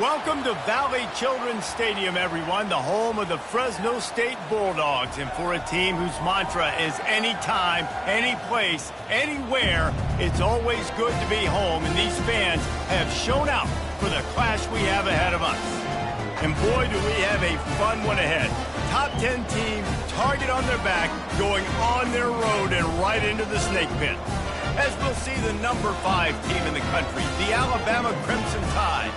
Welcome to Valley Children's Stadium, everyone, the home of the Fresno State Bulldogs. And for a team whose mantra is anytime, any place, anywhere, it's always good to be home. And these fans have shown out for the clash we have ahead of us. And boy, do we have a fun one ahead. Top 10 team, target on their back, going on their road and right into the snake pit. As we'll see the number 5 team in the country, the Alabama Crimson Tide,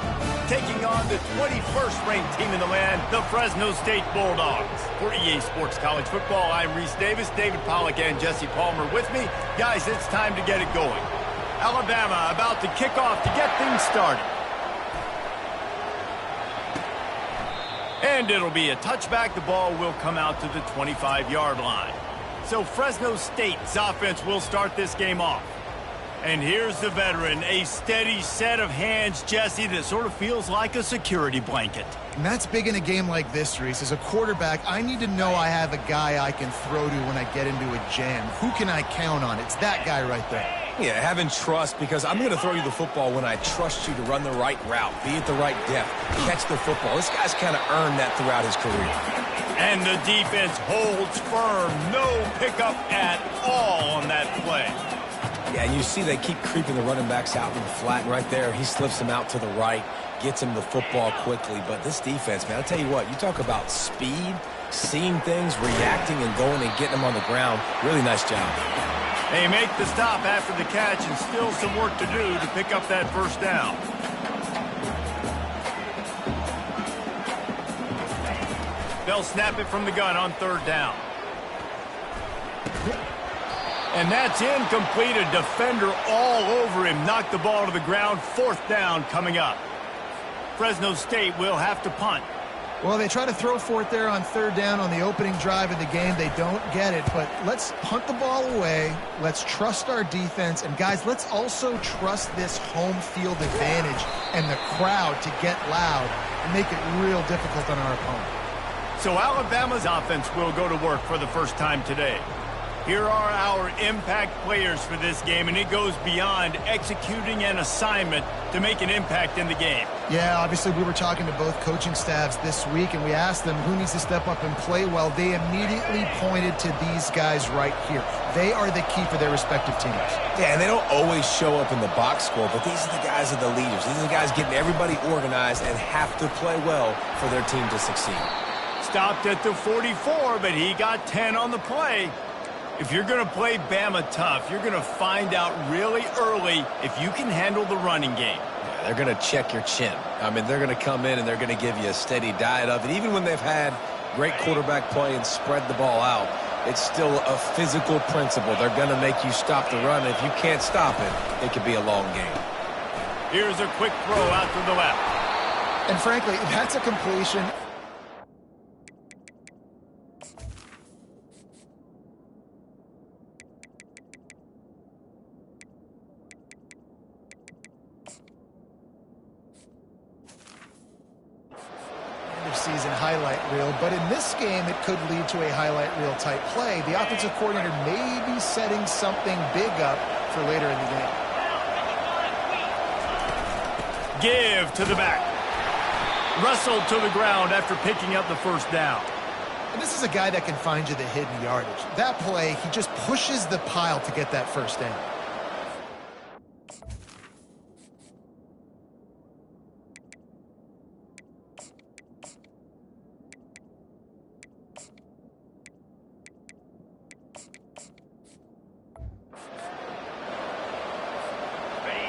taking on the 21st ranked team in the land, the Fresno State Bulldogs. For EA Sports College Football, I'm Reese Davis, David Pollack and Jesse Palmer with me. Guys, it's time to get it going. Alabama about to kick off to get things started. And it'll be a touchback. The ball will come out to the 25-yard line. So Fresno State's offense will start this game off. And here's the veteran, a steady set of hands, Jesse, that sort of feels like a security blanket. And that's big in a game like this, Reese. As a quarterback, I need to know I have a guy I can throw to when I get into a jam. Who can I count on? It's that guy right there. Yeah, having trust, because I'm going to throw you the football when I trust you to run the right route, be at the right depth, catch the football. This guy's kind of earned that throughout his career. And the defense holds firm. No pickup at all on that play. Yeah, and you see they keep creeping the running backs out in the flat. And right there, he slips them out to the right, gets him the football quickly. But this defense, man, I'll tell you what, you talk about speed, seeing things, reacting, and going and getting them on the ground. Really nice job. They make the stop after the catch, and still some work to do to pick up that first down. They'll snap it from the gun on third down. And that's incomplete. A defender all over him. Knocked the ball to the ground. Fourth down coming up. Fresno State will have to punt. Well, they try to throw for it there on third down on the opening drive of the game. They don't get it, but let's punt the ball away. Let's trust our defense. And, guys, let's also trust this home field advantage and the crowd to get loud and make it real difficult on our opponent. So Alabama's offense will go to work for the first time today. Here are our impact players for this game, and it goes beyond executing an assignment to make an impact in the game. Yeah, obviously we were talking to both coaching staffs this week, and we asked them who needs to step up and play well. They immediately pointed to these guys right here. They are the key for their respective teams. Yeah, and they don't always show up in the box score, but these are the guys that are the leaders. These are the guys getting everybody organized and have to play well for their team to succeed. Stopped at the 44, but he got 10 on the play. If you're going to play Bama tough, you're going to find out really early if you can handle the running game. Yeah, they're going to check your chin. I mean, they're going to come in and they're going to give you a steady diet of it. Even when they've had great quarterback play and spread the ball out, it's still a physical principle. They're going to make you stop the run. If you can't stop it, it could be a long game. Here's a quick throw out to the left. And frankly, that's a completion. Season highlight reel, but in this game it could lead to a highlight reel type play. The offensive coordinator may be setting something big up for later in the game. Give to the back. Wrestled to the ground after picking up the first down. And this is a guy that can find you the hidden yardage. That play, he just pushes the pile to get that first down.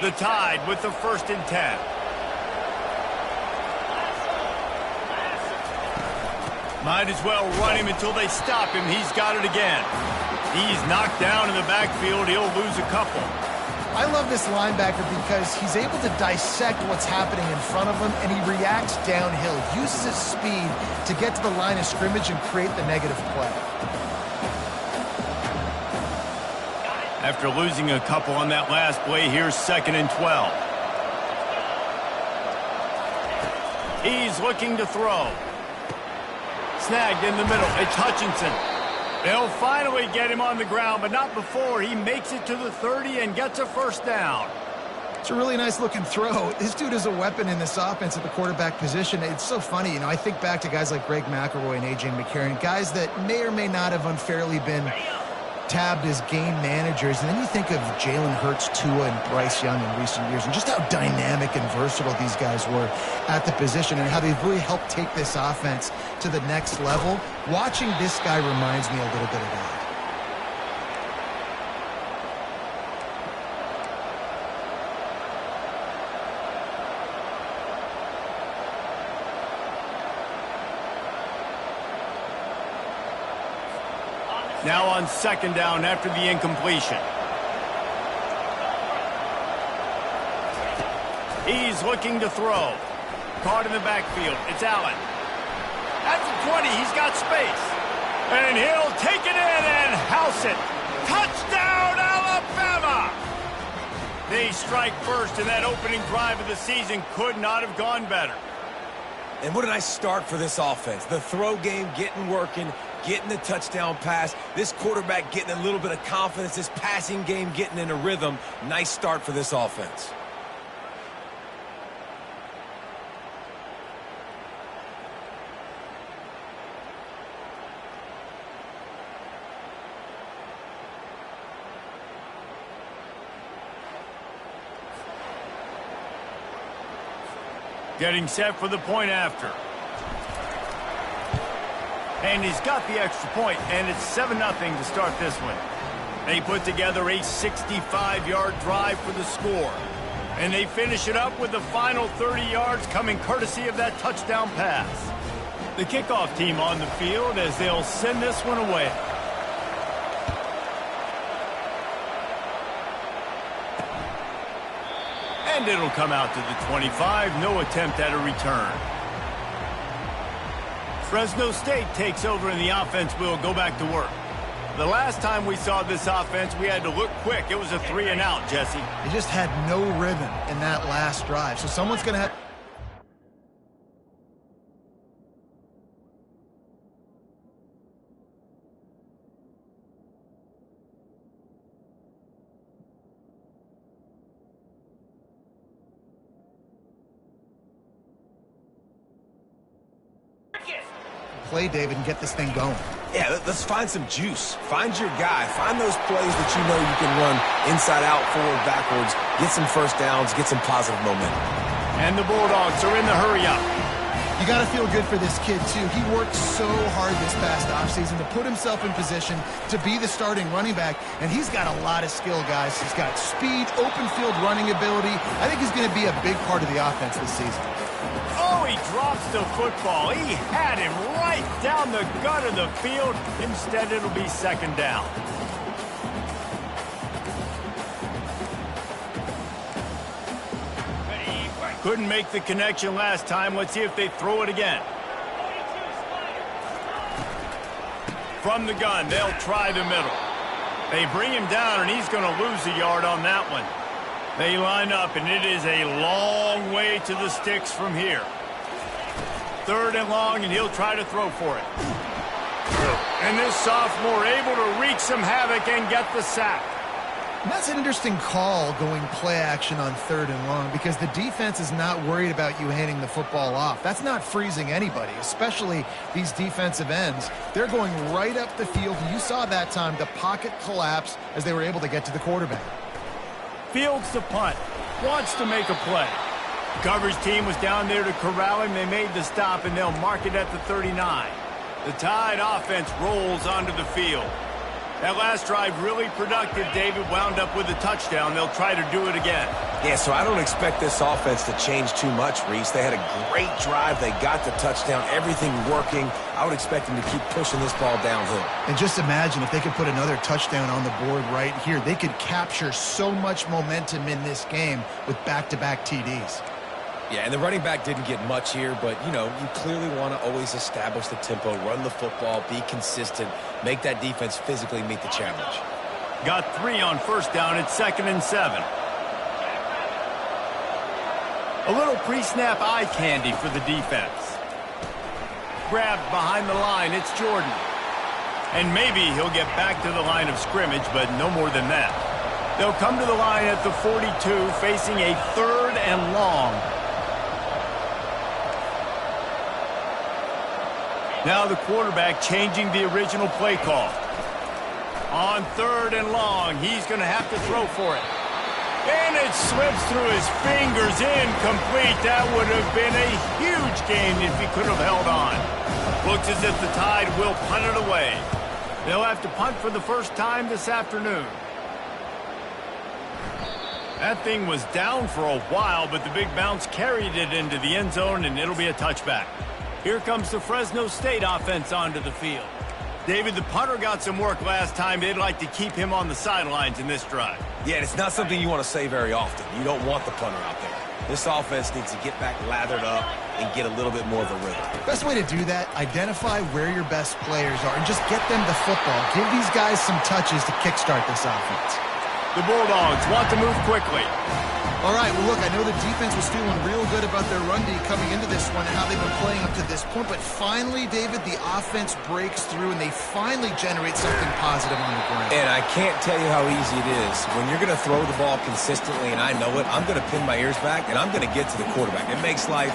The Tide with the 1st and 10. Might as well run him until they stop him. He's got it again. He's knocked down in the backfield. He'll lose a couple. I love this linebacker because he's able to dissect what's happening in front of him, and he reacts downhill, uses his speed to get to the line of scrimmage and create the negative play. After losing a couple on that last play, here's 2nd and 12. He's looking to throw. Snagged in the middle. It's Hutchinson. They'll finally get him on the ground, but not before he makes it to the 30 and gets a first down. It's a really nice looking throw. This dude is a weapon in this offense at the quarterback position. It's so funny. You know, I think back to guys like Greg McElroy and A.J. McCarron, guys that may or may not have unfairly been tabbed as game managers. And then you think of Jalen Hurts, Tua, and Bryce Young in recent years, and just how dynamic and versatile these guys were at the position and how they've really helped take this offense to the next level. Watching this guy reminds me a little bit of that. Now on second down after the incompletion. He's looking to throw. Caught in the backfield. It's Allen. At the 20, he's got space. And he'll take it in and house it. Touchdown, Alabama! They strike first, and that opening drive of the season could not have gone better. And what a nice start for this offense. The throw game getting working, getting the touchdown pass. This quarterback getting a little bit of confidence. This passing game getting in a rhythm. Nice start for this offense. Getting set for the point after. And he's got the extra point, and it's 7-0 to start this one. They put together a 65-yard drive for the score. And they finish it up with the final 30 yards coming courtesy of that touchdown pass. The kickoff team on the field as they'll send this one away. And it'll come out to the 25. No attempt at a return. Fresno State takes over and the offense will go back to work. The last time we saw this offense, we had to look quick. It was a 3-and-out, Jesse. They just had no rhythm in that last drive. So someone's going to have... play, David, and get this thing going. Yeah, let's find some juice. Find your guy. Find those plays that you know you can run inside out, forward, backwards. Get some first downs. Get some positive momentum. And the Bulldogs are in the hurry-up. You got to feel good for this kid, too. He worked so hard this past offseason to put himself in position to be the starting running back, and he's got a lot of skill, guys. He's got speed, open field running ability. I think he's going to be a big part of the offense this season. Oh, he drops the football. He had him right down the gut of the field. Instead, it'll be second down. Couldn't make the connection last time. Let's see if they throw it again. From the gun, they'll try the middle. They bring him down, and he's going to lose a yard on that one. They line up, and it is a long way to the sticks from here. Third and long, and he'll try to throw for it. And this sophomore able to wreak some havoc and get the sack. And that's an interesting call, going play action on third and long, because the defense is not worried about you handing the football off. That's not freezing anybody, especially these defensive ends. They're going right up the field. You saw that time the pocket collapse as they were able to get to the quarterback. Fields the punt. Wants to make a play. The coverage team was down there to corral him. They made the stop, and they'll mark it at the 39. The Tide offense rolls onto the field. That last drive really productive. David wound up with a touchdown. They'll try to do it again. Yeah, so I don't expect this offense to change too much, Reese. They had a great drive. They got the touchdown. Everything working. I would expect them to keep pushing this ball downhill. And just imagine if they could put another touchdown on the board right here. They could capture so much momentum in this game with back-to-back TDs. Yeah, and the running back didn't get much here, but, you know, you clearly want to always establish the tempo, run the football, be consistent, make that defense physically meet the challenge. Got 3 on first down at 2nd and 7. A little pre-snap eye candy for the defense. Grabbed behind the line, it's Jordan. And maybe he'll get back to the line of scrimmage, but no more than that. They'll come to the line at the 42, facing a 3rd and long. Now the quarterback changing the original play call. On 3rd and long, he's going to have to throw for it. And it slips through his fingers, incomplete. That would have been a huge game if he could have held on. Looks as if the Tide will punt it away. They'll have to punt for the first time this afternoon. That thing was down for a while, but the big bounce carried it into the end zone, and it'll be a touchback. Here comes the Fresno State offense onto the field. David, the punter got some work last time. They'd like to keep him on the sidelines in this drive. Yeah, it's not something you want to say very often. You don't want the punter out there. This offense needs to get back lathered up and get a little bit more of a rhythm. Best way to do that, identify where your best players are and just get them the football. Give these guys some touches to kickstart this offense. The Bulldogs want to move quickly. All right, well, look, I know the defense was feeling real good about their run D coming into this one and how they've been playing up to this point, but finally, David, the offense breaks through and they finally generate something positive on the ground. And I can't tell you how easy it is. When you're going to throw the ball consistently, and I know it, I'm going to pin my ears back, and I'm going to get to the quarterback. It makes life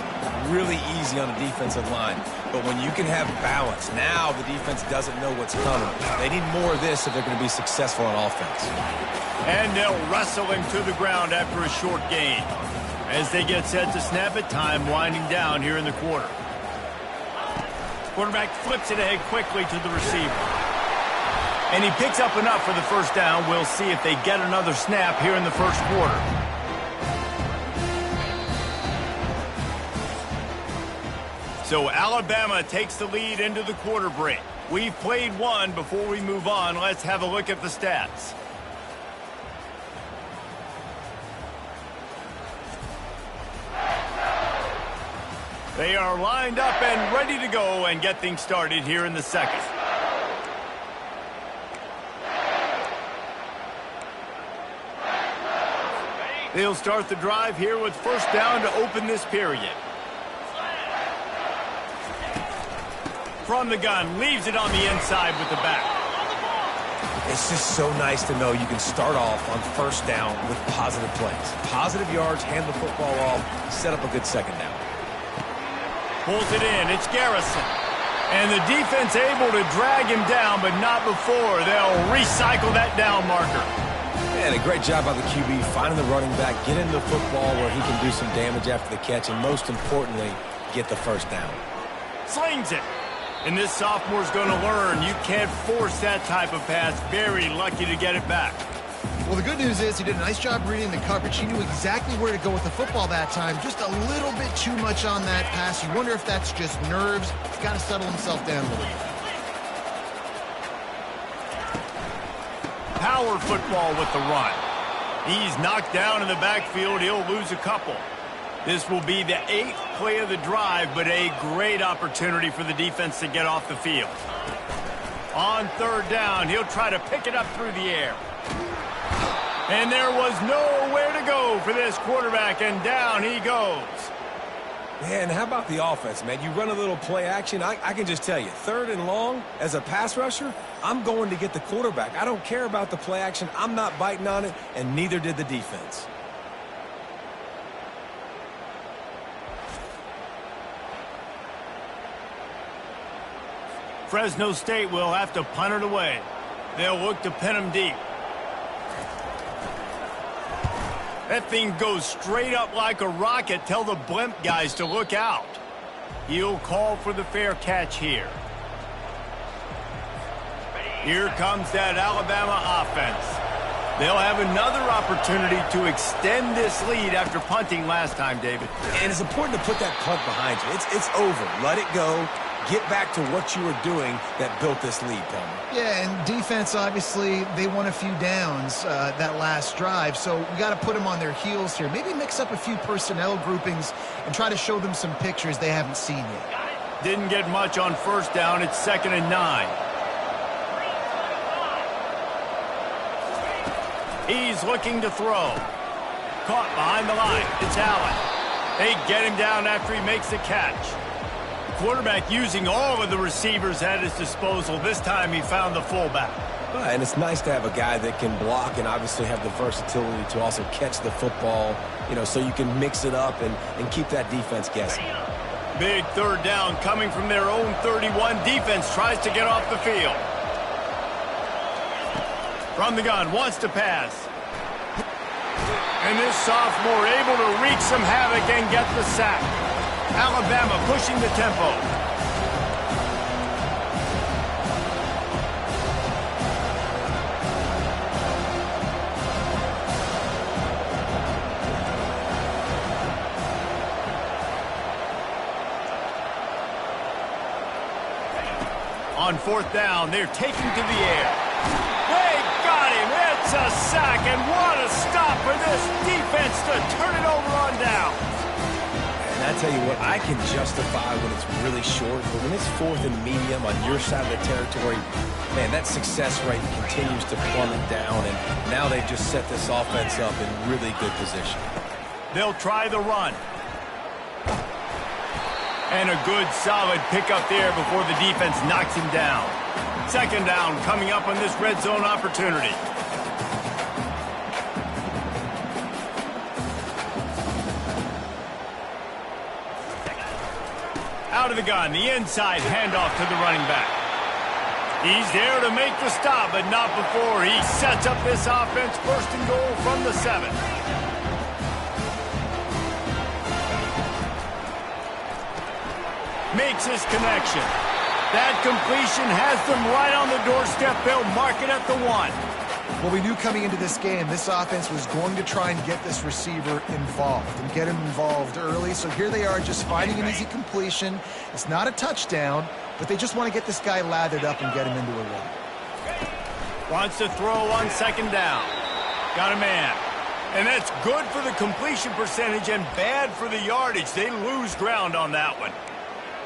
really easy on the defensive line. But when you can have balance, now the defense doesn't know what's coming. They need more of this if they're going to be successful on offense. And they'll wrestle him to the ground after a short gain. As they get set to snap it, time winding down here in the quarter. Quarterback flips it ahead quickly to the receiver. And he picks up enough for the first down. We'll see if they get another snap here in the first quarter. So Alabama takes the lead into the quarter break. We've played one. Before we move on, let's have a look at the stats. They are lined up and ready to go and get things started here in the second. They'll start the drive here with first down to open this period. From the gun, leaves it on the inside with the back. It's just so nice to know you can start off on first down with positive plays. Positive yards, hand the football off, set up a good second down. Pulls it in. It's Garrison. And the defense able to drag him down, but not before. They'll recycle that down marker. And a great job by the QB finding the running back, getting the football where he can do some damage after the catch, and most importantly, get the first down. Slings it. And this sophomore's going to learn you can't force that type of pass. Very lucky to get it back. Well, the good news is he did a nice job reading the coverage. He knew exactly where to go with the football that time. Just a little bit too much on that pass. You wonder if that's just nerves. He's got to settle himself down a little bit. Power football with the run. He's knocked down in the backfield. He'll lose a couple. This will be the 8th play of the drive, but a great opportunity for the defense to get off the field. On third down, he'll try to pick it up through the air. And there was nowhere to go for this quarterback, and down he goes. Man, how about the offense, man? You run a little play action. I can just tell you, third and long, as a pass rusher, I'm going to get the quarterback. I don't care about the play action. I'm not biting on it, and neither did the defense. Fresno State will have to punt it away. They'll look to pin him deep. That thing goes straight up like a rocket. Tell the blimp guys to look out. He'll call for the fair catch here. Here comes that Alabama offense. They'll have another opportunity to extend this lead after punting last time, David. And it's important to put that punt behind you. It's over. Let it go. Get back to what you were doing that built this lead, Palmer. Yeah, and defense, obviously, they won a few downs that last drive, so we got to put them on their heels here. Maybe mix up a few personnel groupings and try to show them some pictures they haven't seen yet. Didn't get much on first down. It's 2nd and 9. He's looking to throw. Caught behind the line. It's Allen. They get him down after he makes the catch. quarterback using all of the receivers at his disposal. This time he found the fullback. And it's nice to have a guy that can block and obviously have the versatility to also catch the football, so you can mix it up and keep that defense guessing. Big third down coming from their own 31. Defense tries to get off the field. From the gun, wants to pass. And this sophomore able to wreak some havoc and get the sack. Alabama pushing the tempo. On fourth down, they're taking to the air. They got him. It's a sack, and what a stop for this defense to turn it over on down. And I tell you what, I can justify when it's really short, but when it's fourth and medium on your side of the territory, man, that success rate continues to plummet down, and now they've just set this offense up in really good position. They'll try the run. And a good, solid pickup there before the defense knocks him down. Second down coming up on this red zone opportunity. Out of the gun, the inside handoff to the running back. He's there to make the stop, but not before he sets up this offense. First and goal from the 7. Makes his connection. That completion has them right on the doorstep. They'll mark it at the 1. Well, we knew coming into this game, this offense was going to try and get this receiver involved and get him involved early. So here they are just finding an easy completion. It's not a touchdown, but they just want to get this guy lathered up and get him into a run. Wants to throw on second down. Got a man. And that's good for the completion percentage and bad for the yardage. They lose ground on that one.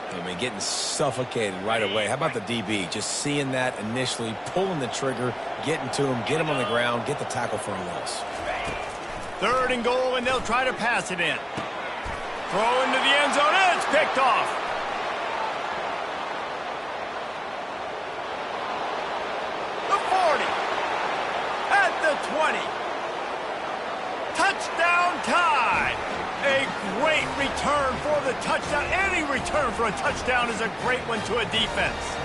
I mean, getting suffocated right away. How about the DB? Just seeing that initially, pulling the trigger, getting to him, get him on the ground, get the tackle for a loss. Third and goal, and they'll try to pass it in. Throw into the end zone, and it's picked off. The 40. At the 20. Touchdown tie. A great return for the touchdown. Any return for a touchdown is a great one to a defense.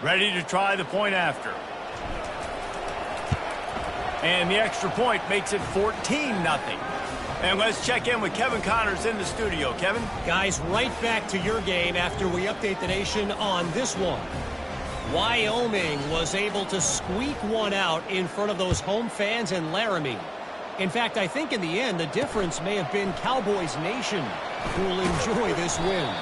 Ready to try the point after. And the extra point makes it 14-0. And let's check in with Kevin Connors in the studio. Kevin? Guys, right back to your game after we update the nation on this one. Wyoming was able to squeak one out in front of those home fans in Laramie. In fact, I think in the end, the difference may have been Cowboys Nation who will enjoy this win.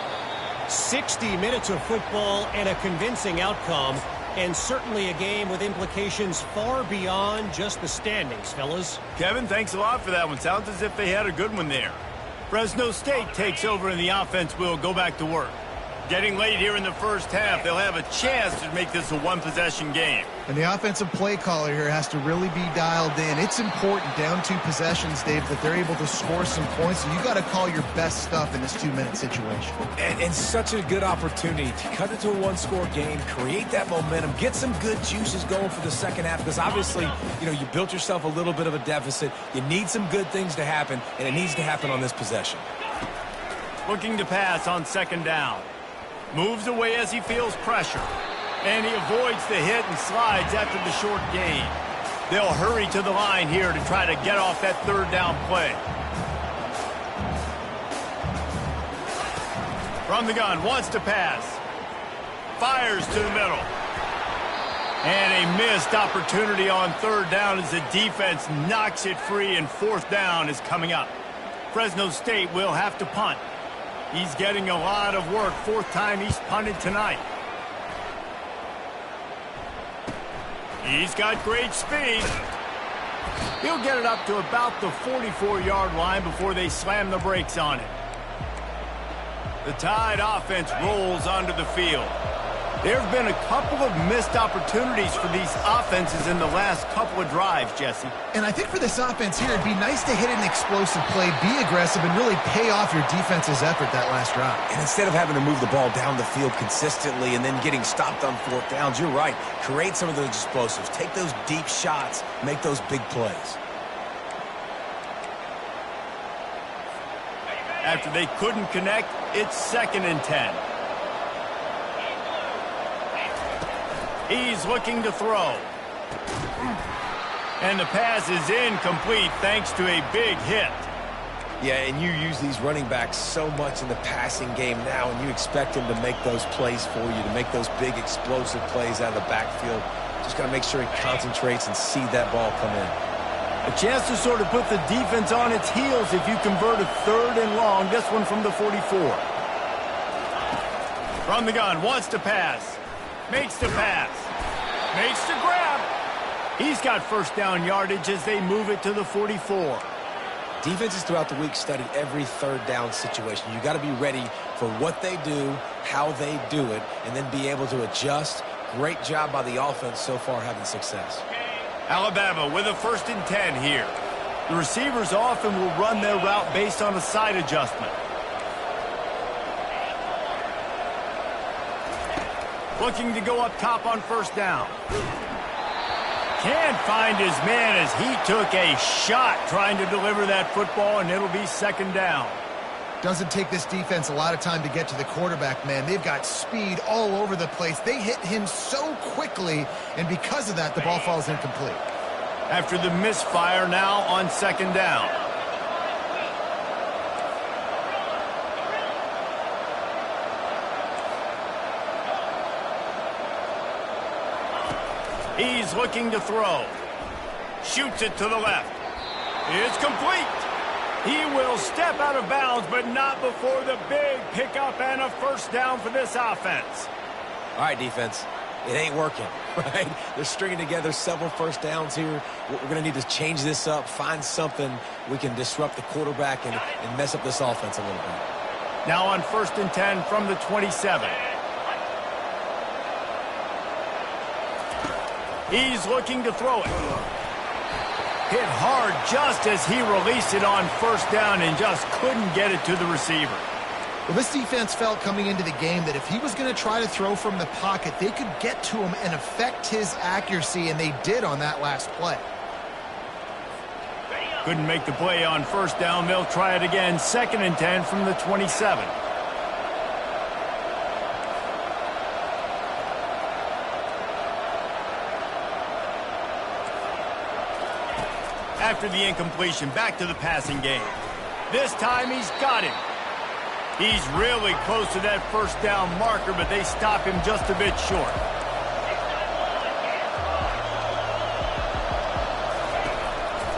60 minutes of football and a convincing outcome, and certainly a game with implications far beyond just the standings, fellas. Kevin, thanks a lot for that one. Sounds as if they had a good one there. Fresno State takes over and the offense will go back to work. Getting late here in the first half, they'll have a chance to make this a one-possession game. And the offensive play caller here has to really be dialed in. It's important down 2 possessions, Dave, that they're able to score some points. So you got to call your best stuff in this 2-minute situation. And such a good opportunity to cut it to a 1-score game, create that momentum, get some good juices going for the second half. Because obviously, you built yourself a little bit of a deficit. You need some good things to happen, and it needs to happen on this possession. Looking to pass on second down. Moves away as he feels pressure. And he avoids the hit and slides after the short gain. They'll hurry to the line here to try to get off that third down play. From the gun, wants to pass. Fires to the middle. And a missed opportunity on third down as the defense knocks it free, and fourth down is coming up. Fresno State will have to punt. He's getting a lot of work. Fourth time he's punted tonight. He's got great speed. He'll get it up to about the 44-yard line before they slam the brakes on it. The Tide offense rolls onto the field. There have been a couple of missed opportunities for these offenses in the last couple of drives, Jesse. And I think for this offense here, it'd be nice to hit an explosive play, be aggressive, and really pay off your defense's effort that last drive. And instead of having to move the ball down the field consistently and then getting stopped on fourth downs, you're right. Create some of those explosives. Take those deep shots. Make those big plays. After they couldn't connect, it's 2nd and 10. He's looking to throw. And the pass is incomplete thanks to a big hit. Yeah, and you use these running backs so much in the passing game now, and you expect them to make those plays for you, to make those big explosive plays out of the backfield. Just got to make sure he concentrates and see that ball come in. A chance to sort of put the defense on its heels if you convert a 3rd and long. This one from the 44. From the gun, wants to pass. Makes the pass. Makes the grab. He's got first down yardage as they move it to the 44. Defenses throughout the week study every third down situation. You got to be ready for what they do, how they do it, and then be able to adjust. Great job by the offense so far having success. Alabama with a 1st and 10 here. The receivers often will run their route based on a side adjustment. Looking to go up top on first down. Can't find his man as he took a shot trying to deliver that football, and it'll be 2nd down. Doesn't take this defense a lot of time to get to the quarterback, man. They've got speed all over the place. They hit him so quickly, and because of that, the ball falls incomplete. After the misfire, now on 2nd down. He's looking to throw. Shoots it to the left. It's complete. He will step out of bounds, but not before the big pickup and a first down for this offense. All right, defense. It ain't working, right? They're stringing together several first downs here. We're going to need to change this up, find something we can disrupt the quarterback and mess up this offense a little bit. Now on 1st and 10 from the 27. He's looking to throw it. Hit hard just as he released it on first down and just couldn't get it to the receiver. Well, this defense felt coming into the game that if he was going to try to throw from the pocket, they could get to him and affect his accuracy, and they did on that last play. Couldn't make the play on first down. They'll try it again. 2nd and 10 from the 27. After the incompletion, back to the passing game. This time he's got him. He's really close to that first down marker, but they stop him just a bit short.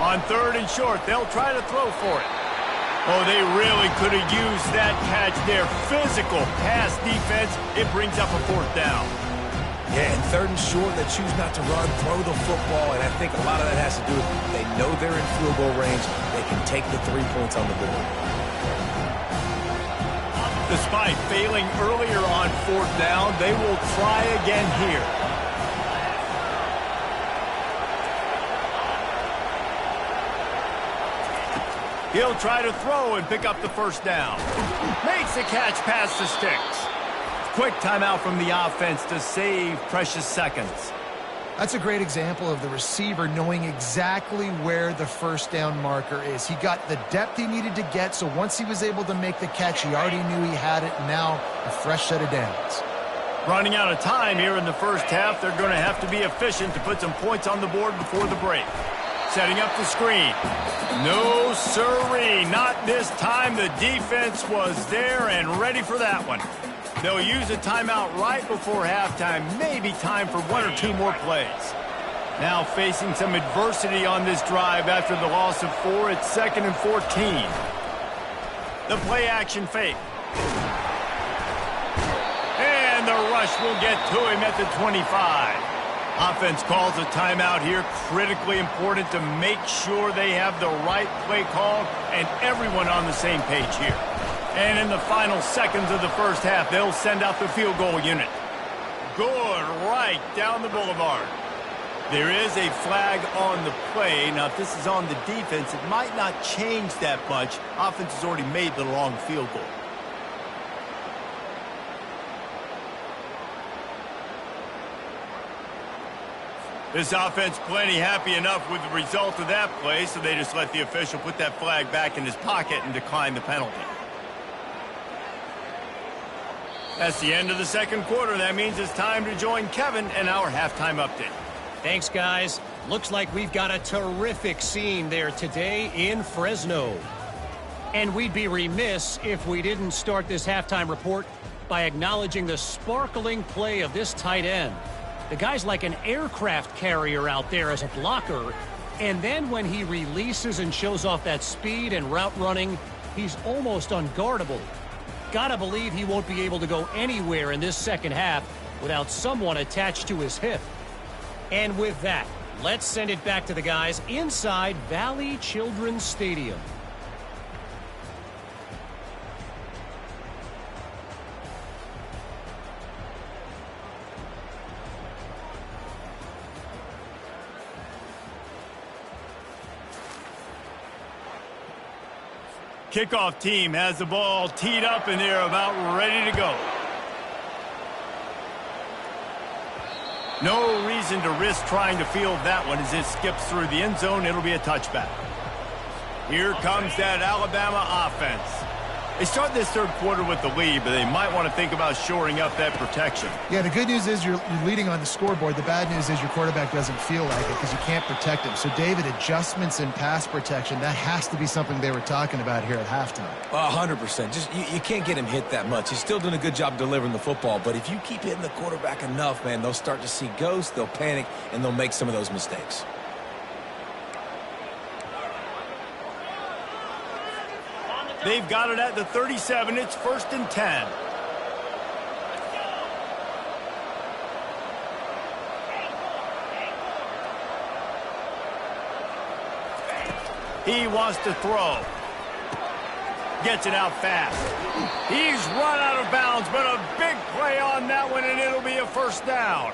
On 3rd and short, they'll try to throw for it. Oh, they really could have used that catch there. Physical pass defense. It brings up a 4th down. Yeah, and 3rd and short, they choose not to run, throw the football, and I think a lot of that has to do with they know they're in field goal range. They can take the 3 points on the board. Despite failing earlier on 4th down, they will try again here. He'll try to throw and pick up the first down. Makes the catch past the sticks. Quick timeout from the offense to save precious seconds. That's a great example of the receiver knowing exactly where the first down marker is. He got the depth he needed to get, so once he was able to make the catch, he already knew he had it, and now a fresh set of downs. Running out of time here in the first half, they're going to have to be efficient to put some points on the board before the break. Setting up the screen. No siree, not this time. The defense was there and ready for that one. They'll use a timeout right before halftime, maybe time for 1 or 2 more plays. Now facing some adversity on this drive after the loss of 4, it's 2nd and 14. The play action fake. And the rush will get to him at the 25. Offense calls a timeout here. Critically important to make sure they have the right play call and everyone on the same page here. And in the final seconds of the first half, they'll send out the field goal unit. Good, right down the boulevard. There is a flag on the play. Now, if this is on the defense, it might not change that much. Offense has already made the long field goal. This offense plenty happy enough with the result of that play, so they just let the official put that flag back in his pocket and decline the penalty. That's the end of the second quarter. That means it's time to join Kevin in our halftime update. Thanks, guys. Looks like we've got a terrific scene there today in Fresno. And we'd be remiss if we didn't start this halftime report by acknowledging the sparkling play of this tight end. The guy's like an aircraft carrier out there as a blocker, and then when he releases and shows off that speed and route running, he's almost unguardable. Gotta believe he won't be able to go anywhere in this second half without someone attached to his hip. And with that, let's send it back to the guys inside Valley Children's Stadium. Kickoff team has the ball teed up and they're about ready to go. No reason to risk trying to field that one as it skips through the end zone. It'll be a touchback. Here comes that Alabama offense. They start this third quarter with the lead, but they might want to think about shoring up that protection. Yeah, the good news is you're leading on the scoreboard. The bad news is your quarterback doesn't feel like it because you can't protect him. So, David, adjustments in pass protection, that has to be something they were talking about here at halftime. 100%. Just you can't get him hit that much. He's still doing a good job delivering the football, but if you keep hitting the quarterback enough, man, they'll start to see ghosts, they'll panic, and they'll make some of those mistakes. They've got it at the 37. It's 1st and 10. He wants to throw. Gets it out fast. He's run out of bounds, but a big play on that one, and it'll be a first down.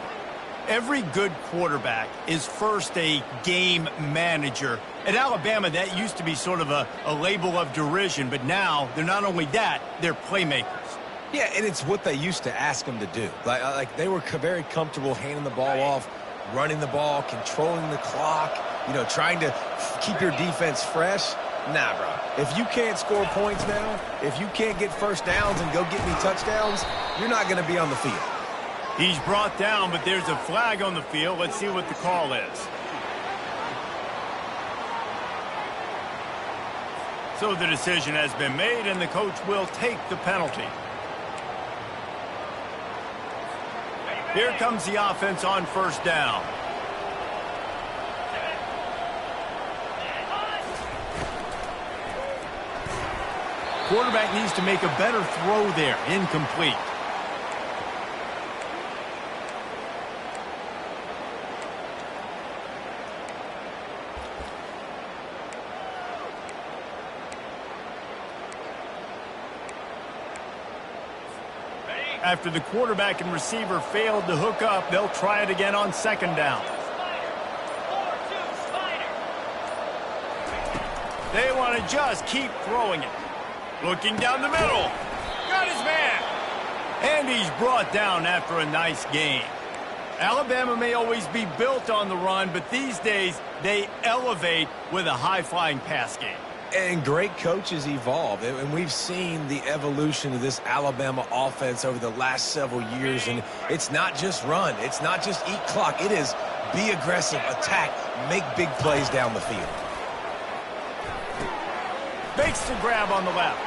Every good quarterback is first a game manager. At Alabama, that used to be sort of a label of derision, but now they're not only that, they're playmakers. Yeah, and it's what they used to ask them to do. Like they were very comfortable handing the ball off, running the ball, controlling the clock, trying to keep your defense fresh. Nah, bro. If you can't score points now, if you can't get first downs and go get me touchdowns, you're not going to be on the field. He's brought down, but there's a flag on the field. Let's see what the call is. So the decision has been made, and the coach will take the penalty. Here comes the offense on first down. Quarterback needs to make a better throw there. Incomplete. After the quarterback and receiver failed to hook up, they'll try it again on second down. They want to just keep throwing it. Looking down the middle. Got his man. And he's brought down after a nice gain. Alabama may always be built on the run, but these days they elevate with a high-flying pass game. And great coaches evolve, and we've seen the evolution of this Alabama offense over the last several years, and it's not just run, it's not just eat clock, it is be aggressive, attack, make big plays down the field. Makes the grab on the left.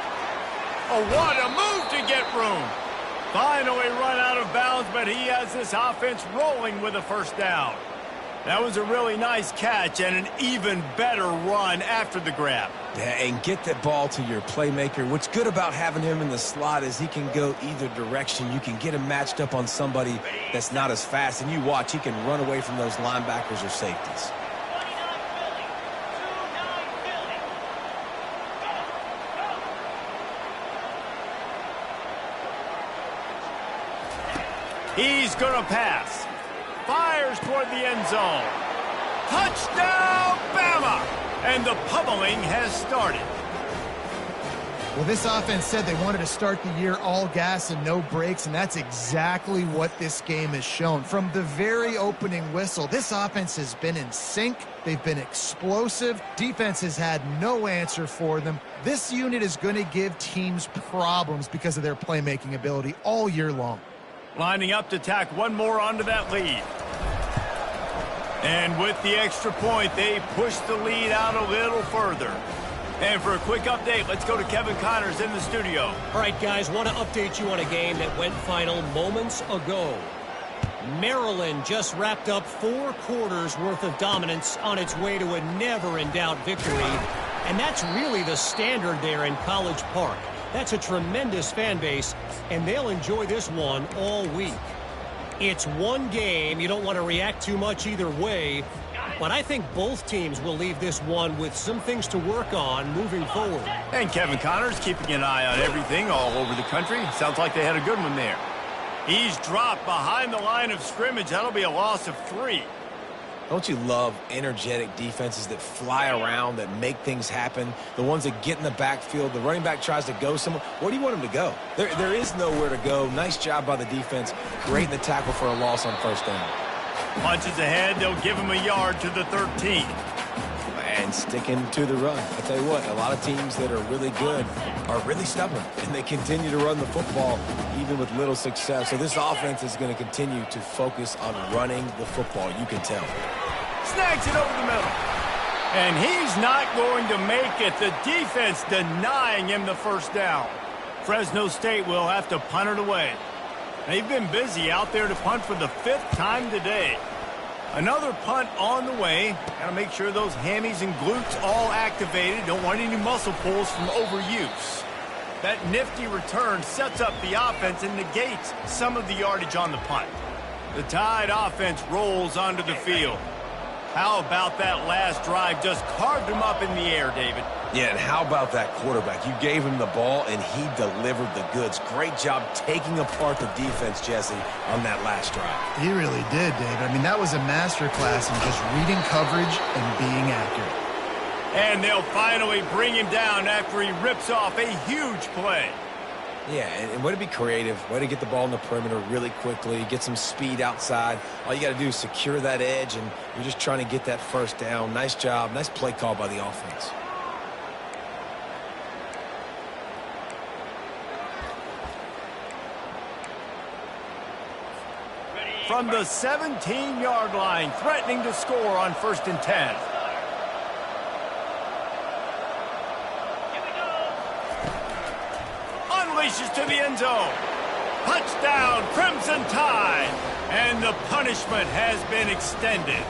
Oh, what a move to get room. Finally run out of bounds, but he has this offense rolling with a first down. That was a really nice catch and an even better run after the grab. Yeah, and get that ball to your playmaker. What's good about having him in the slot is he can go either direction. You can get him matched up on somebody that's not as fast, and you watch, he can run away from those linebackers or safeties. He's going to pass. Fires toward the end zone. Touchdown, Bama! And the pummeling has started. Well, this offense said they wanted to start the year all gas and no brakes, and that's exactly what this game has shown. From the very opening whistle, this offense has been in sync. They've been explosive. Defense has had no answer for them. This unit is going to give teams problems because of their playmaking ability all year long. Lining up to tack one more onto that lead. And with the extra point, they push the lead out a little further. And for a quick update, let's go to Kevin Connors in the studio. All right, guys, want to update you on a game that went final moments ago. Maryland just wrapped up 4 quarters worth of dominance on its way to a never-in-doubt victory. And that's really the standard there in College Park. That's a tremendous fan base, and they'll enjoy this one all week. It's one game. You don't want to react too much either way, but I think both teams will leave this one with some things to work on moving forward. And Kevin Connors keeping an eye on everything all over the country. Sounds like they had a good one there. He's dropped behind the line of scrimmage. That'll be a loss of 3. Don't you love energetic defenses that fly around, that make things happen? The ones that get in the backfield, the running back tries to go somewhere. Where do you want him to go? There is nowhere to go. Nice job by the defense. Great in the tackle for a loss on first down. Punches ahead. They'll give him a yard to the 13. And sticking to the run. I tell you what, a lot of teams that are really good are really stubborn, and they continue to run the football even with little success. So this offense is going to continue to focus on running the football. You can tell. Snags it over the middle. And he's not going to make it. The defense denying him the first down. Fresno State will have to punt it away. They've been busy out there to punt for the 5th time today. Another punt on the way. Got to make sure those hammies and glutes all activated. Don't want any muscle pulls from overuse. That nifty return sets up the offense and negates some of the yardage on the punt. The Tide offense rolls onto the field. How about that last drive? Just carved him up in the air, David. Yeah, and how about that quarterback? You gave him the ball, and he delivered the goods. Great job taking apart the defense, Jesse, on that last drive. He really did, David. I mean, that was a masterclass in just reading coverage and being accurate. And they'll finally bring him down after he rips off a huge play. Yeah, and way to be creative, way to get the ball in the perimeter really quickly, get some speed outside. All you got to do is secure that edge, and you're just trying to get that first down. Nice job, nice play call by the offense. From the 17-yard line, threatening to score on 1st and 10. Unleashes to the end zone. Touchdown, Crimson Tide. And the punishment has been extended.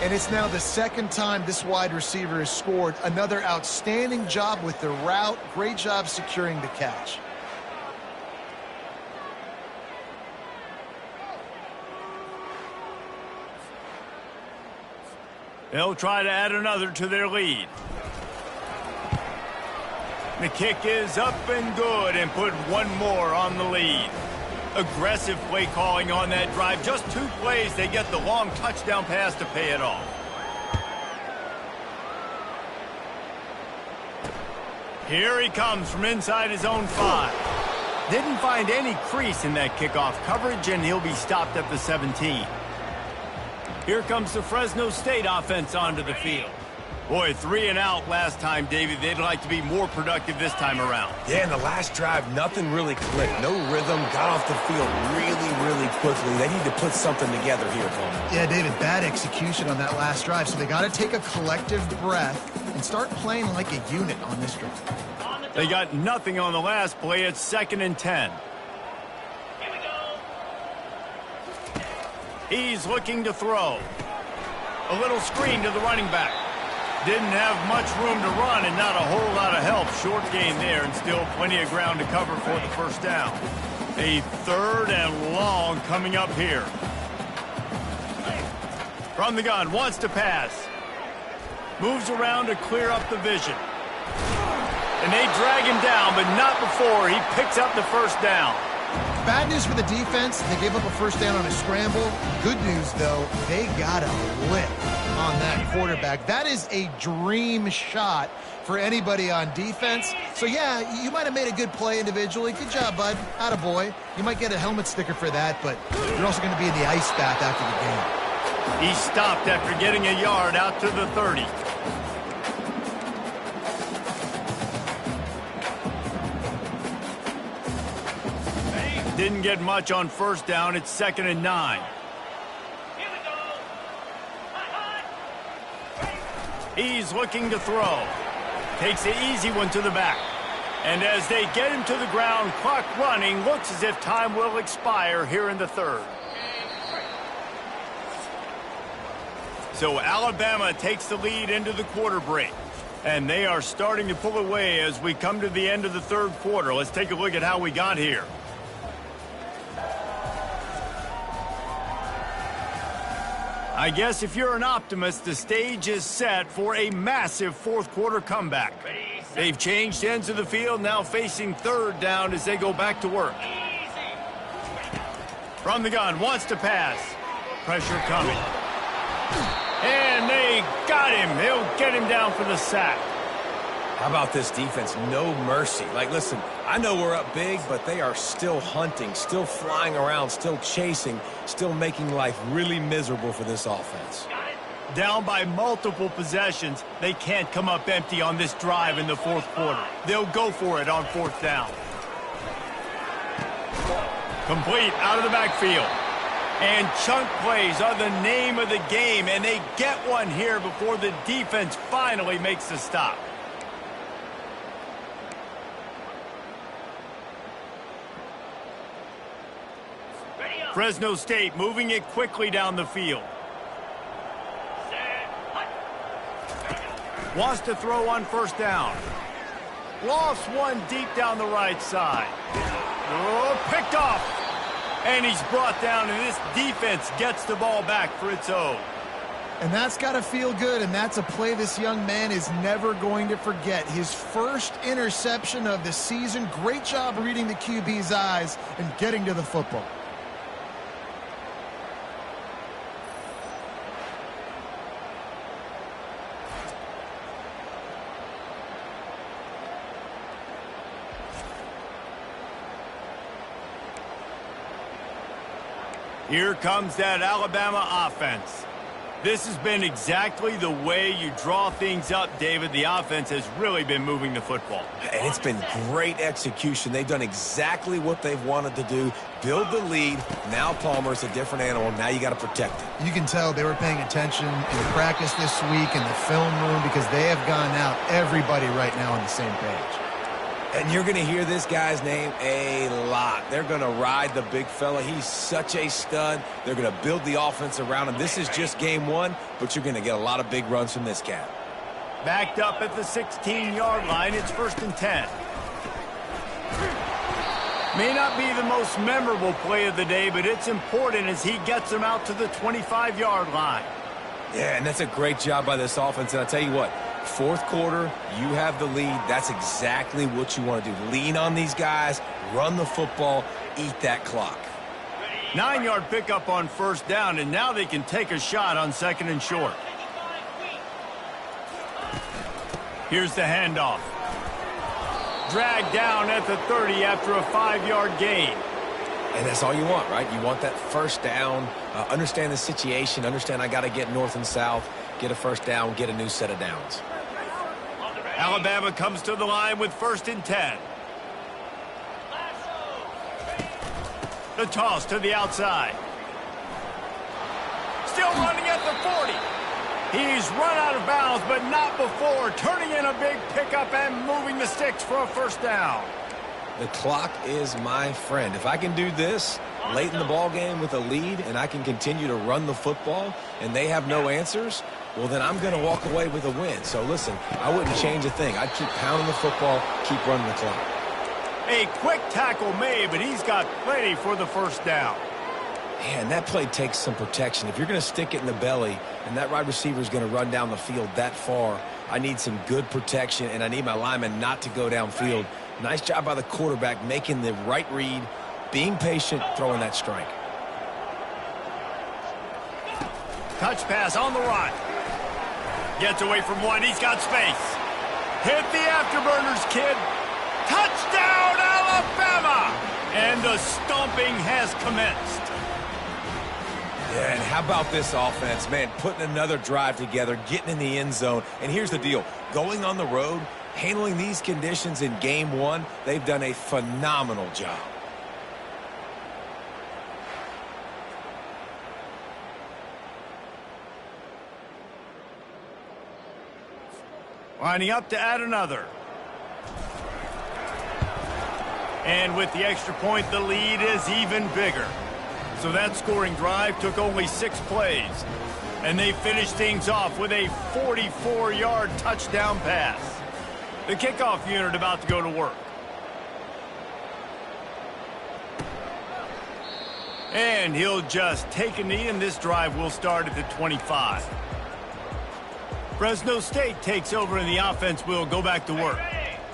And it's now the 2nd time this wide receiver has scored. Another outstanding job with the route. Great job securing the catch. They'll try to add another to their lead. The kick is up and good and put one more on the lead. Aggressive play calling on that drive. Just 2 plays, they get the long touchdown pass to pay it off. Here he comes from inside his own 5. Didn't find any crease in that kickoff coverage, and he'll be stopped at the 17. Here comes the Fresno State offense onto the field. Boy, 3 and out last time, David. They'd like to be more productive this time around. Yeah, in the last drive, nothing really clicked. No rhythm, got off the field really quickly. They need to put something together here, Coleman. Yeah, David, bad execution on that last drive. So they got to take a collective breath and start playing like a unit on this drive. They got nothing on the last play. It's 2nd and 10. He's looking to throw. A little screen to the running back. Didn't have much room to run and not a whole lot of help. Short gain there and still plenty of ground to cover for the first down. A 3rd and long coming up here. From the gun, wants to pass. Moves around to clear up the vision. And they drag him down, but not before he picks up the first down. Bad news for the defense. They gave up a first down on a scramble. Good news, though, they got a lick on that quarterback. That is a dream shot for anybody on defense. So, yeah, you might have made a good play individually. Good job, bud. Attaboy. You might get a helmet sticker for that, but you're also going to be in the ice bath after the game. He stopped after getting a yard out to the 30. Didn't get much on first down. It's 2nd and 9. He's looking to throw. Takes the easy one to the back. And as they get him to the ground, clock running, looks as if time will expire here in the 3rd. So Alabama takes the lead into the quarter break. And they are starting to pull away as we come to the end of the 3rd quarter. Let's take a look at how we got here. I guess if you're an optimist, the stage is set for a massive 4th quarter comeback. They've changed ends of the field, now facing 3rd down as they go back to work. From the gun, wants to pass. Pressure coming. And they got him. They'll get him down for the sack. How about this defense? No mercy. Like, listen, I know we're up big, but they are still hunting, still flying around, still chasing, still making life really miserable for this offense. Down by multiple possessions, they can't come up empty on this drive in the 4th quarter. They'll go for it on 4th down. Complete out of the backfield. And chunk plays are the name of the game, and they get one here before the defense finally makes the stop. Fresno State moving it quickly down the field. Wants to throw on first down. Lost one deep down the right side. Oh, picked off. And he's brought down, and this defense gets the ball back for its own. And that's got to feel good, and that's a play this young man is never going to forget. His first interception of the season. Great job reading the QB's eyes and getting to the football. Here comes that Alabama offense. This has been exactly the way you draw things up, David. The offense has really been moving the football. And it's been great execution. They've done exactly what they've wanted to do. Build the lead. Now Palmer's a different animal. Now you got to protect it. You can tell they were paying attention in practice this week in the film room because they have gone out, everybody right now on the same page. And you're going to hear this guy's name a lot. They're going to ride the big fella. He's such a stud. They're going to build the offense around him. This is just game 1, but you're going to get a lot of big runs from this cat. Backed up at the 16-yard line. It's 1st and 10. May not be the most memorable play of the day, but it's important as he gets them out to the 25-yard line. Yeah, and that's a great job by this offense. And I'll tell you what, 4th quarter, you have the lead. That's exactly what you want to do. Lean on these guys, run the football, eat that clock. 9-yard pickup on first down, and now they can take a shot on 2nd and short. Here's the handoff. Dragged down at the 30 after a 5-yard gain. And that's all you want, right? You want that first down, understand the situation, understand I got to get north and south, get a first down, get a new set of downs. Alabama comes to the line with 1st and 10. The toss to the outside. Still running at the 40. He's run out of bounds, but not before turning in a big pickup and moving the sticks for a first down. The clock is my friend. If I can do this late in the ball game with a lead and I can continue to run the football and they have no answers, well, then I'm going to walk away with a win. So, listen, I wouldn't change a thing. I'd keep pounding the football, keep running the clock. A quick tackle made, but he's got plenty for the first down. Man, that play takes some protection. If you're going to stick it in the belly and that wide receiver is going to run down the field that far, I need some good protection, and I need my lineman not to go downfield. Nice job by the quarterback making the right read, being patient, throwing that strike. Touch pass on the run. Gets away from one. He's got space. Hit the afterburners, kid. Touchdown, Alabama! And the stomping has commenced. Yeah, and how about this offense, man, putting another drive together, getting in the end zone. And here's the deal. Going on the road, handling these conditions in game one, they've done a phenomenal job. Lining up to add another. And with the extra point, the lead is even bigger. So that scoring drive took only 6 plays. And they finished things off with a 44-yard touchdown pass. The kickoff unit about to go to work. And he'll just take a knee, and this drive will start at the 25. Fresno State takes over, and the offense will go back to work.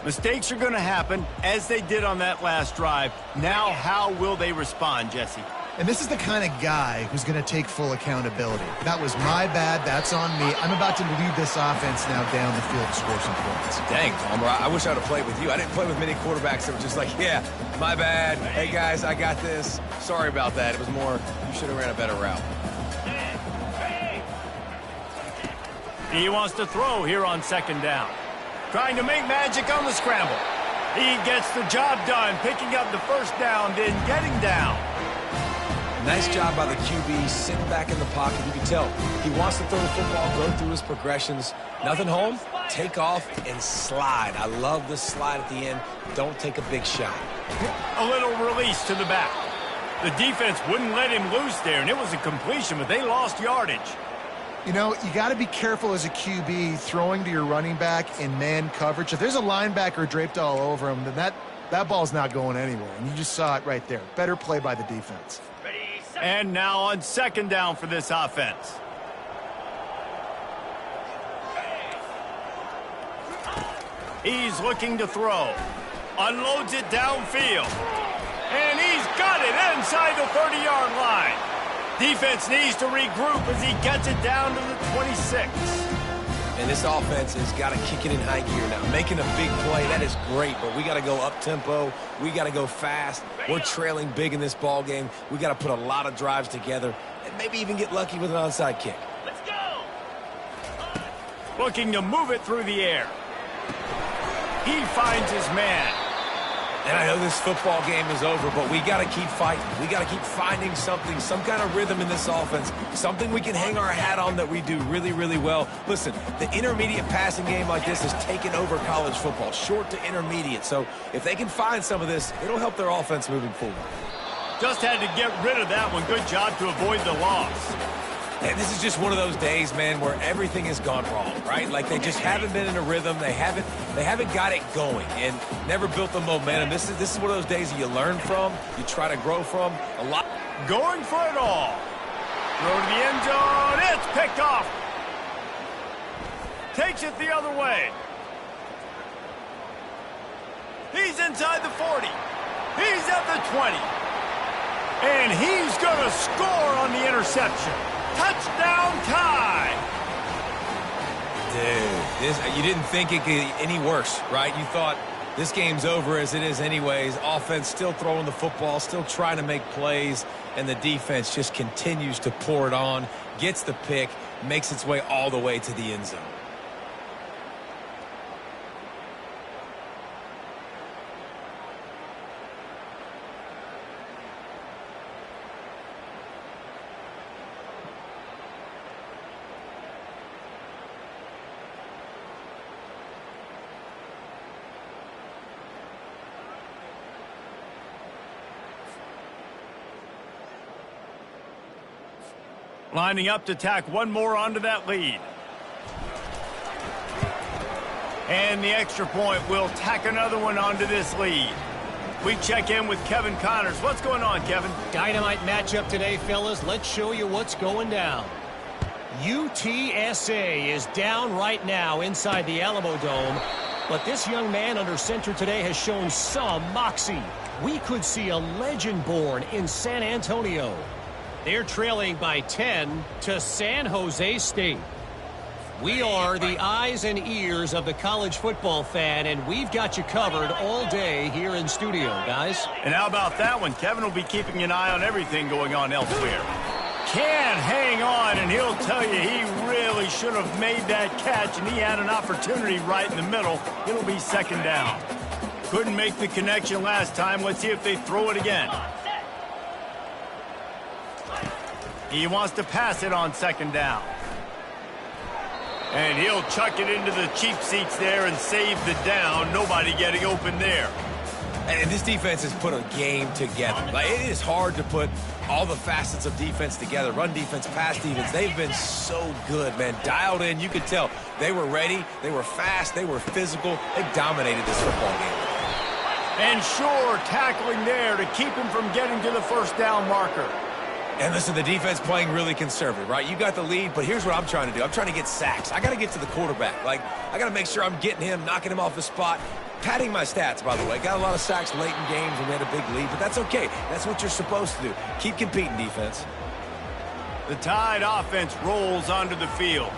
Mistakes are going to happen, as they did on that last drive. Now, how will they respond, Jesse? And this is the kind of guy who's going to take full accountability. That was my bad. That's on me. I'm about to lead this offense now down the field to score some points. Dang, Palmer, I wish I would have played with you. I didn't play with many quarterbacks that were just like, yeah, my bad. Hey, guys, I got this. Sorry about that. It was more, you should have ran a better route. He wants to throw here on second down. Trying to make magic on the scramble. He gets the job done, picking up the first down, then getting down. Nice job by the QB, sitting back in the pocket. You can tell he wants to throw the football, go through his progressions. Nothing home, take off and slide. I love the slide at the end. Don't take a big shot. A little release to the back. The defense wouldn't let him loose there, and it was a completion, but they lost yardage. You know, you got to be careful as a QB throwing to your running back in man coverage. If there's a linebacker draped all over him, then that ball's not going anywhere. And you just saw it right there. Better play by the defense. And now on second down for this offense. He's looking to throw. Unloads it downfield. And he's got it inside the 30-yard line. Defense needs to regroup as he gets it down to the 26. And this offense has got to kick it in high gear now. Making a big play, that is great, but we got to go up-tempo. We got to go fast. We're trailing big in this ball game. We got to put a lot of drives together and maybe even get lucky with an onside kick. Let's go! Looking to move it through the air. He finds his man. And I know this football game is over, but we got to keep fighting. We got to keep finding something, some kind of rhythm in this offense, something we can hang our hat on that we do really, really well. Listen, the intermediate passing game like this has taken over college football, short to intermediate. So if they can find some of this, it'll help their offense moving forward. Just had to get rid of that one. Good job to avoid the loss. And this is just one of those days, man, where everything has gone wrong, right? Like they just haven't been in a rhythm. They haven't got it going and never built the momentum. This is one of those days that you learn from, you try to grow from. A lot. Going for it all. Throw to the end zone. It's picked off. Takes it the other way. He's inside the 40. He's at the 20. And he's going to score on the interception. Touchdown time! Dude, you didn't think it could get any worse, right? You thought this game's over as it is anyways. Offense still throwing the football, still trying to make plays, and the defense just continues to pour it on, gets the pick, makes its way all the way to the end zone. Lining up to tack one more onto that lead. And the extra point will tack another one onto this lead. We check in with Kevin Connors. What's going on, Kevin? Dynamite matchup today, fellas. Let's show you what's going down. UTSA is down right now inside the Alamo Dome. But this young man under center today has shown some moxie. We could see a legend born in San Antonio. They're trailing by 10 to San Jose State. We are the eyes and ears of the college football fan, and we've got you covered all day here in studio, guys. And how about that one? Kevin will be keeping an eye on everything going on elsewhere. Can hang on, and he'll tell you he really should have made that catch, and he had an opportunity right in the middle. It'll be second down. Couldn't make the connection last time. Let's see if they throw it again. He wants to pass it on second down. And he'll chuck it into the cheap seats there and save the down. Nobody getting open there. And this defense has put a game together. Like, it is hard to put all the facets of defense together. Run defense, pass defense. They've been so good, man. Dialed in. You could tell they were ready. They were fast. They were physical. They dominated this football game. And sure, tackling there to keep him from getting to the first down marker. And listen, the defense playing really conservative, right? You got the lead, but here's what I'm trying to do. I'm trying to get sacks. I got to get to the quarterback. Like, I got to make sure I'm getting him, knocking him off the spot. Padding my stats, by the way. Got a lot of sacks late in games when we had a big lead, but that's okay. That's what you're supposed to do. Keep competing, defense. The Tide offense rolls onto the field.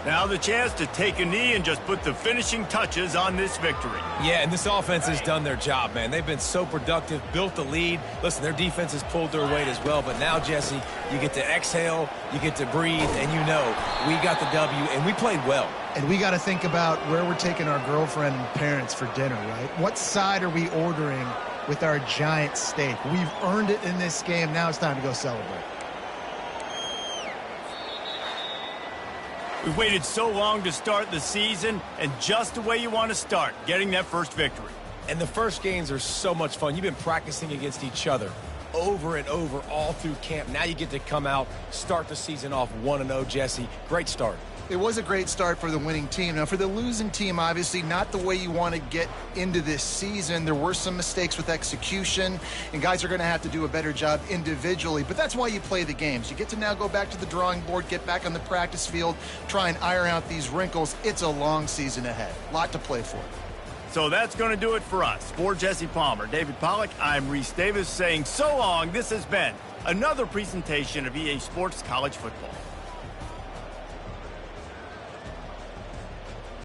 Now the chance to take a knee and just put the finishing touches on this victory. Yeah, and this offense has done their job, man. They've been so productive, built the lead. Listen, their defense has pulled their weight as well, but now, Jesse, you get to exhale, you get to breathe, and you know we got the W, and we played well. And we got to think about where we're taking our girlfriend and parents for dinner, right? What side are we ordering with our giant steak? We've earned it in this game. Now it's time to go celebrate. We waited so long to start the season, and just the way you want to start, getting that first victory. And the first games are so much fun. You've been practicing against each other over and over all through camp. Now you get to come out, start the season off 1-0, Jesse. Great start. It was a great start for the winning team. Now, for the losing team, obviously not the way you want to get into this season. There were some mistakes with execution, and guys are going to have to do a better job individually. But that's why you play the games. You get to now go back to the drawing board, get back on the practice field, try and iron out these wrinkles. It's a long season ahead. A lot to play for. So that's going to do it for us. For Jesse Palmer, David Pollack, I'm Reese Davis saying so long. This has been another presentation of EA Sports College Football.